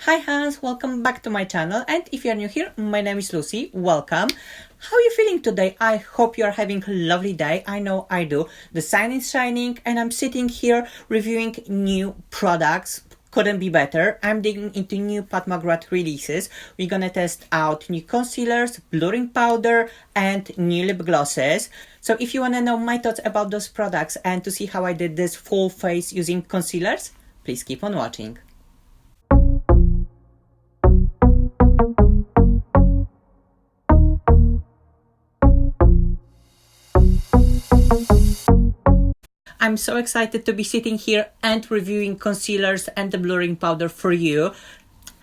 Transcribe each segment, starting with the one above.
Hi Hans, welcome back to my channel, and if you're new here, my name is Lucy, welcome. How are you feeling today? I hope you're having a lovely day. I know I do. The sun is shining and I'm sitting here reviewing new products. Couldn't be better. I'm digging into new Pat McGrath releases. We're gonna test out new concealers, blurring powder, and new lip glosses. So if you wanna know my thoughts about those products and to see how I did this full face using concealers, please keep on watching. I'm so excited to be sitting here and reviewing concealers and the blurring powder for you.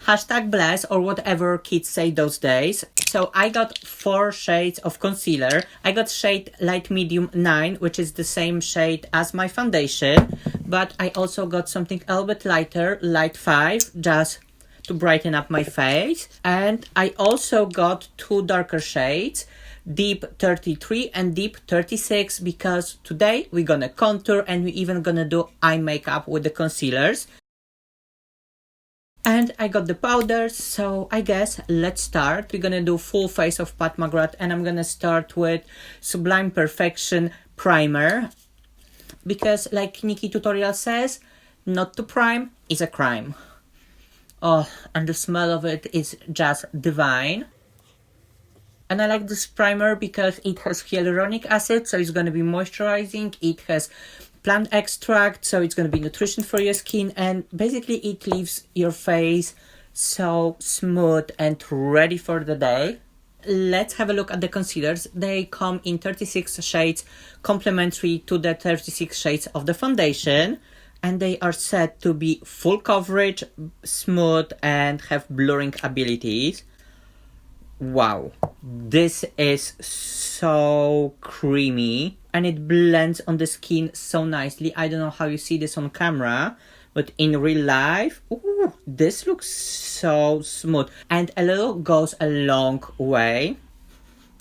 Hashtag bless or whatever kids say those days. So I got 4 shades of concealer. I got shade light medium 9, which is the same shade as my foundation. But I also got something a little bit lighter, light 5, just to brighten up my face. And I also got 2 darker shades, deep 33 and deep 36, because today we're gonna contour and we're even gonna do eye makeup with the concealers. And I got the powders, so I guess let's start. We're gonna do full face of Pat McGrath, and I'm gonna start with Sublime Perfection Primer, because like Nikki tutorial says, not to prime is a crime. Oh, and the smell of it is just divine. And I like this primer because it has hyaluronic acid, so it's going to be moisturizing. It has plant extract, so it's going to be nutrition for your skin. And basically it leaves your face so smooth and ready for the day. Let's have a look at the concealers. They come in 36 shades, complementary to the 36 shades of the foundation. And they are said to be full coverage, smooth, and have blurring abilities. Wow, this is so creamy and it blends on the skin so nicely. I don't know how you see this on camera, but in real life, ooh, this looks so smooth, and a little goes a long way.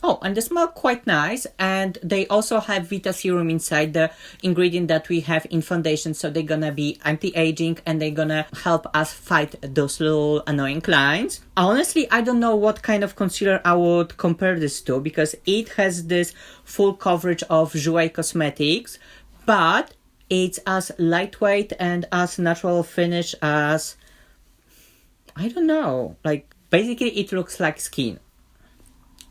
Oh, and they smell quite nice, and they also have Vita Serum inside, the ingredient that we have in foundation, so they're gonna be anti-aging and they're gonna help us fight those little annoying lines. Honestly, I don't know what kind of concealer I would compare this to, because it has this full coverage of Jouer Cosmetics, but it's as lightweight and as natural finish as, I don't know, like basically it looks like skin.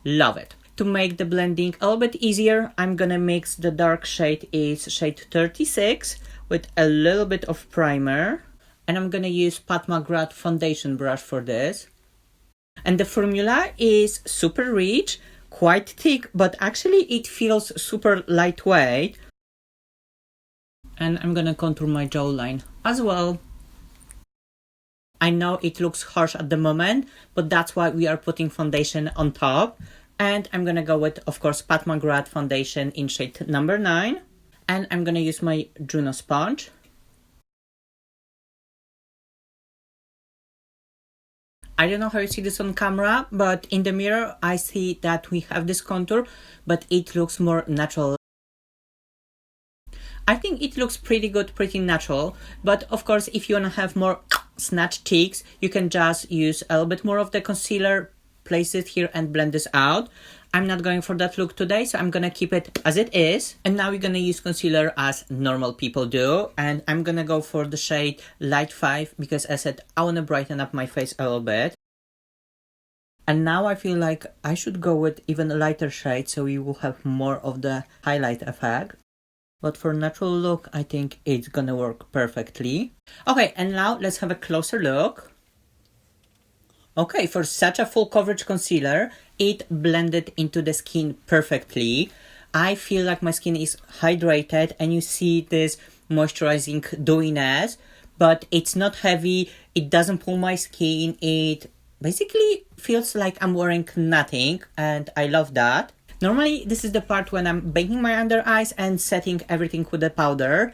Love it. To make the blending a little bit easier, I'm gonna mix the dark shade, is shade 36, with a little bit of primer. And I'm gonna use Pat McGrath foundation brush for this. And the formula is super rich, quite thick, but actually it feels super lightweight. And I'm gonna contour my jawline as well. I know it looks harsh at the moment, but that's why we are putting foundation on top. And I'm gonna go with, of course, Pat McGrath foundation in shade number 9. And I'm gonna use my Juno sponge. I don't know how you see this on camera, but in the mirror I see that we have this contour, but it looks more natural. I think it looks pretty good, pretty natural. But of course, if you wanna have more snatched cheeks, you can just use a little bit more of the concealer, place it here and blend this out. I'm not going for that look today, so I'm gonna keep it as it is. And now we're gonna use concealer as normal people do, and I'm gonna go for the shade light 5, because as I said, I wanna brighten up my face a little bit. And now I feel like I should go with even a lighter shade, so we will have more of the highlight effect. But for natural look, I think it's gonna work perfectly. Okay, and now let's have a closer look. Okay, for such a full coverage concealer, it blended into the skin perfectly. I feel like my skin is hydrated and you see this moisturizing dewiness, but it's not heavy, it doesn't pull my skin, it basically feels like I'm wearing nothing, and I love that. Normally, this is the part when I'm baking my under eyes and setting everything with the powder.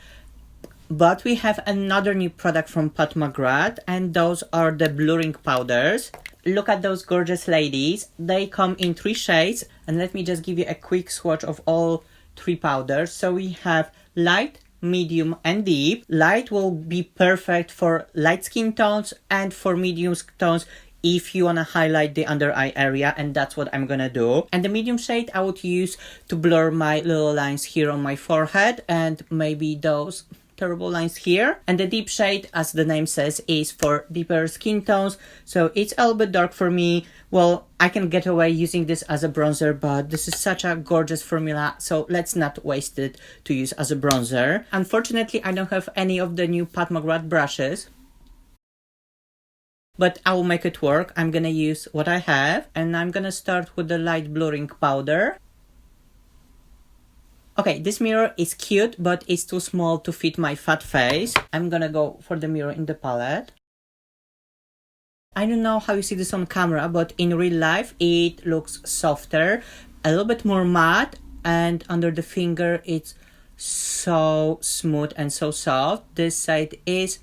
But we have another new product from Pat McGrath, and those are the blurring powders. Look at those gorgeous ladies. They come in 3 shades, and let me just give you a quick swatch of all 3 powders. So we have light, medium, and deep. Light will be perfect for light skin tones and for medium skin tones if you want to highlight the under eye area, and that's what I'm gonna do. And the medium shade I would use to blur my little lines here on my forehead and maybe those terrible lines here. And the deep shade, as the name says, is for deeper skin tones, so it's a little bit dark for me. Well, I can get away using this as a bronzer, but this is such a gorgeous formula, so let's not waste it to use as a bronzer. Unfortunately, I don't have any of the new Pat McGrath brushes, but I will make it work. I'm gonna use what I have, and I'm gonna start with the light blurring powder. Okay, this mirror is cute, but it's too small to fit my fat face. I'm gonna go for the mirror in the palette. I don't know how you see this on camera, but in real life it looks softer, a little bit more matte, and under the finger it's so smooth and so soft. This side is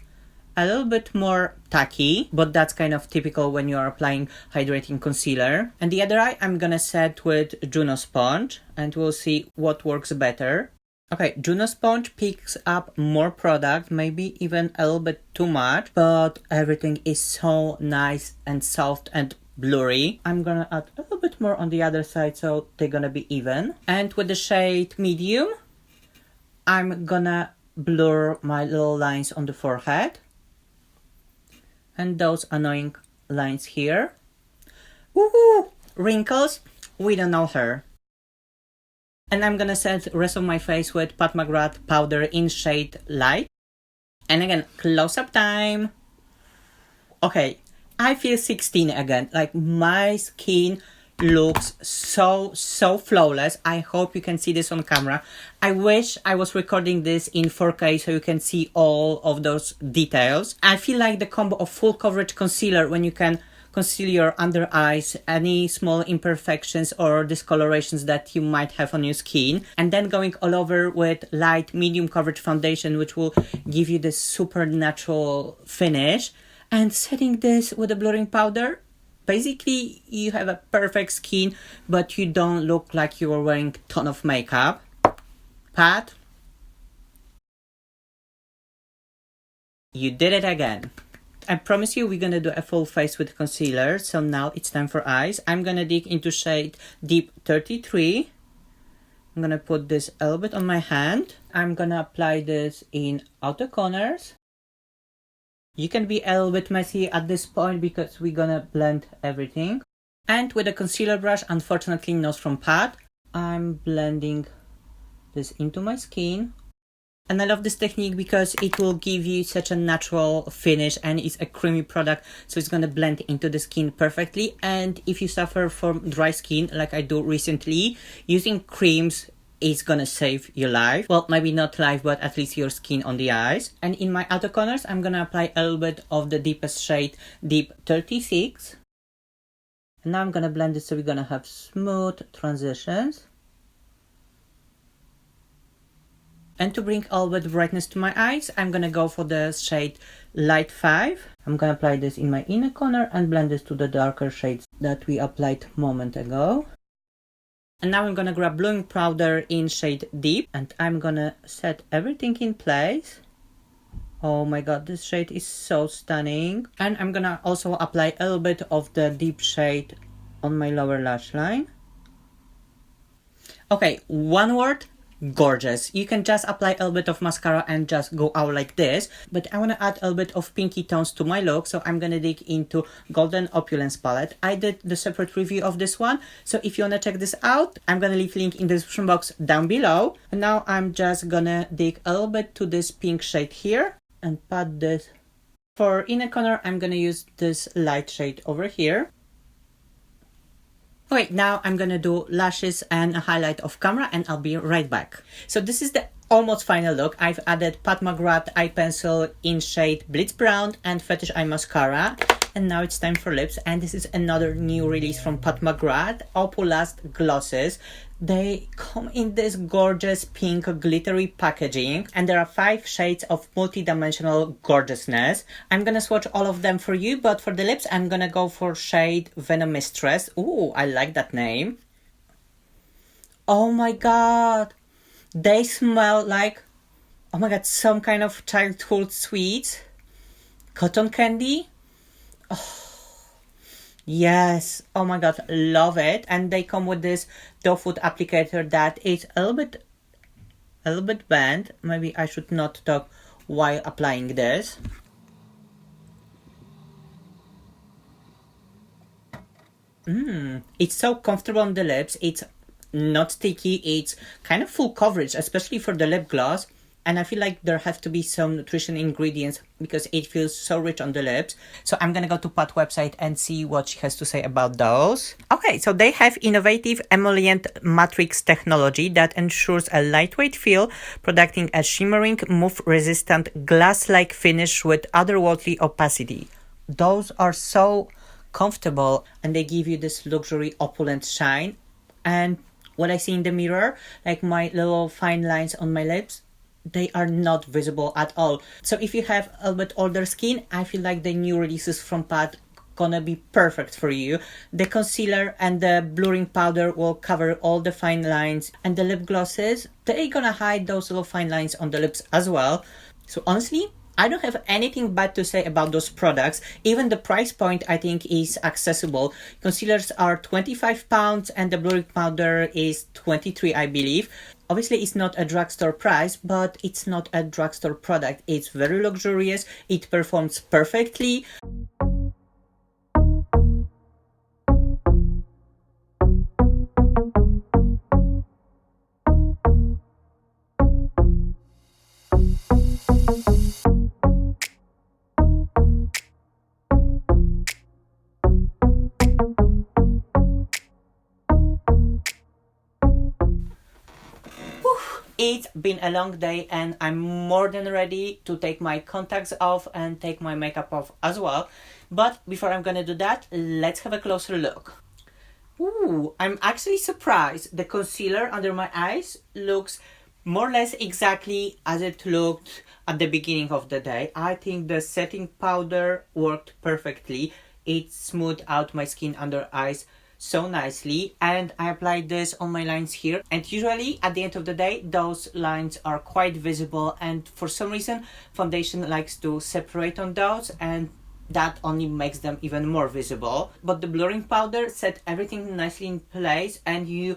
a little bit more tacky, but that's kind of typical when you are applying hydrating concealer. And the other eye I'm gonna set with Juno Sponge, and we'll see what works better. Okay, Juno Sponge picks up more product, maybe even a little bit too much, but everything is so nice and soft and blurry. I'm gonna add a little bit more on the other side, so they're gonna be even. And with the shade Medium, I'm gonna blur my little lines on the forehead and those annoying lines here. Woohoo! Wrinkles, we don't know her. And I'm gonna set the rest of my face with Pat McGrath powder in shade Light. And again, close-up time. Okay, I feel 16 again. Like, my skin looks so flawless. I hope you can see this on camera. I wish I was recording this in 4K so you can see all of those details. I feel like the combo of full coverage concealer, when you can conceal your under eyes, any small imperfections or discolorations that you might have on your skin, and then going all over with light medium coverage foundation, which will give you this super natural finish, and setting this with a blurring powder. Basically, you have a perfect skin, but you don't look like you are wearing a ton of makeup. Pat, you did it again. I promise you we're gonna do a full face with concealer, so now it's time for eyes. I'm gonna dig into shade Deep 33. I'm gonna put this a little bit on my hand. I'm gonna apply this in outer corners. You can be a little bit messy at this point because we're gonna blend everything. And with a concealer brush, unfortunately not from Pat, I'm blending this into my skin. And I love this technique because it will give you such a natural finish, and it's a creamy product, so it's gonna blend into the skin perfectly. And if you suffer from dry skin like I do recently, using creams is gonna save your life. Well, maybe not life, but at least your skin on the eyes. And in my outer corners, I'm gonna apply a little bit of the deepest shade, Deep 36. And now I'm gonna blend it so we're gonna have smooth transitions. And to bring a little bit of brightness to my eyes, I'm gonna go for the shade Light 5. I'm gonna apply this in my inner corner and blend this to the darker shades that we applied a moment ago. And now I'm gonna grab blurring powder in shade Deep, and I'm gonna set everything in place. Oh my god, this shade is so stunning. And I'm gonna also apply a little bit of the deep shade on my lower lash line. Okay, one word, gorgeous. You can just apply a little bit of mascara and just go out like this, but I want to add a little bit of pinky tones to my look, so I'm gonna dig into Golden OpuLUST palette. I did the separate review of this one, so if you want to check this out, I'm gonna leave link in the description box down below. And now I'm just gonna dig a little bit to this pink shade here and pat this. For inner corner, I'm gonna use this light shade over here. Okay, now I'm gonna do lashes and a highlight off camera, and I'll be right back. So this is the almost final look. I've added Pat McGrath eye pencil in shade Blitz Brown and Fetish eye mascara. And now it's time for lips, and this is another new release from Pat McGrath, OpuLUST Glosses. They come in this gorgeous pink glittery packaging, and there are 5 shades of multi-dimensional gorgeousness. I'm gonna swatch all of them for you, but for the lips I'm gonna go for shade Venom Mistress. Ooh, I like that name. Oh my god, they smell like Oh my god, some kind of childhood sweet. Cotton candy. Yes. Oh my god, love it. And they come with this doe foot applicator that is a little bit bent. Maybe I should not talk while applying this. It's so comfortable on the lips. It's not sticky. It's kind of full coverage, especially for the lip gloss. And I feel like there have to be some nutrition ingredients because it feels so rich on the lips. So I'm gonna go to Pat website and see what she has to say about those. Okay, so they have innovative emollient matrix technology that ensures a lightweight feel, producing a shimmering, move-resistant, glass-like finish with otherworldly opacity. Those are so comfortable and they give you this luxury opulent shine. And what I see in the mirror, like my little fine lines on my lips, they are not visible at all. So if you have a bit older skin, I feel like the new releases from Pat gonna be perfect for you. The concealer and the blurring powder will cover all the fine lines, and the lip glosses, they're gonna hide those little fine lines on the lips as well. So honestly, I don't have anything bad to say about those products. Even the price point I think is accessible. Concealers are £25 and the blurring powder is 23, I believe. Obviously, it's not a drugstore price, but it's not a drugstore product. It's very luxurious. It performs perfectly. It's been a long day and I'm more than ready to take my contacts off and take my makeup off as well. But before I'm gonna do that, let's have a closer look. Ooh, I'm actually surprised. The concealer under my eyes looks more or less exactly as it looked at the beginning of the day. I think the setting powder worked perfectly. It smoothed out my skin under eyes so nicely, and I applied this on my lines here, and usually at the end of the day those lines are quite visible, and for some reason foundation likes to separate on those and that only makes them even more visible. But the blurring powder set everything nicely in place, and you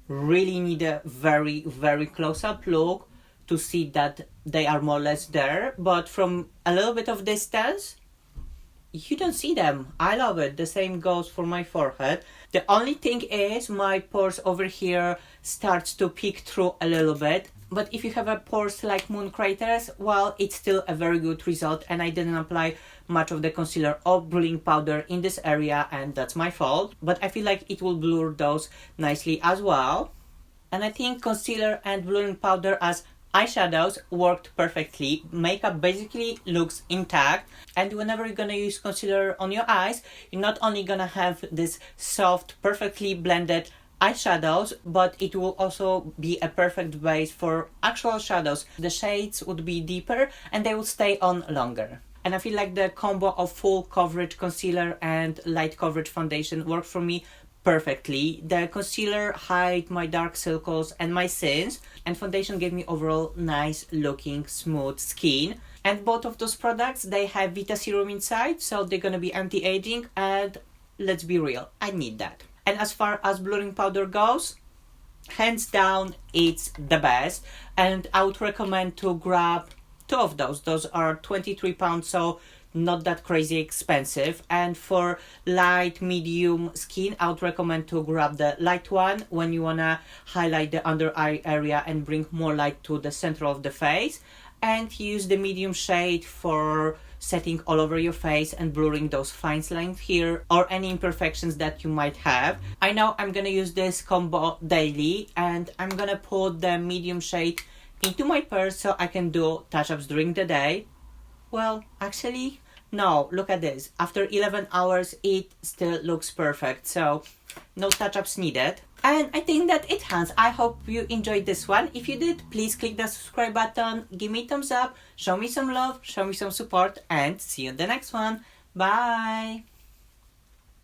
really need a very close-up look to see that they are more or less there, but from a little bit of distance you don't see them. I love it. The same goes for my forehead. The only thing is my pores over here starts to peek through a little bit. But if you have a pores like moon craters, well, it's still a very good result, and I didn't apply much of the concealer or blurring powder in this area, and that's my fault. But I feel like it will blur those nicely as well. And I think concealer and blurring powder as eyeshadows worked perfectly. Makeup basically looks intact, and whenever you're gonna use concealer on your eyes, you're not only gonna have this soft, perfectly blended eyeshadows, but it will also be a perfect base for actual shadows. The shades would be deeper and they will stay on longer. And I feel like the combo of full coverage concealer and light coverage foundation worked for me perfectly. The concealer hid my dark circles and my sins, and foundation gave me overall nice looking smooth skin. And both of those products, they have Vita Serum inside, so they're gonna be anti-aging, and let's be real, I need that. And as far as blurring powder goes, hands down it's the best, and I would recommend to grab two of those. Those are £23, so not that crazy expensive. And for light medium skin, I would recommend to grab the light one when you wanna highlight the under eye area and bring more light to the center of the face, and use the medium shade for setting all over your face and blurring those fine lines here or any imperfections that you might have. I know I'm gonna use this combo daily, and I'm gonna put the medium shade into my purse so I can do touch-ups during the day. Well, actually, no, look at this. After 11 hours, it still looks perfect, so no touch-ups needed. And I think that it has. I hope you enjoyed this one. If you did, please click the subscribe button, give me a thumbs up, show me some love, show me some support, and see you in the next one. Bye!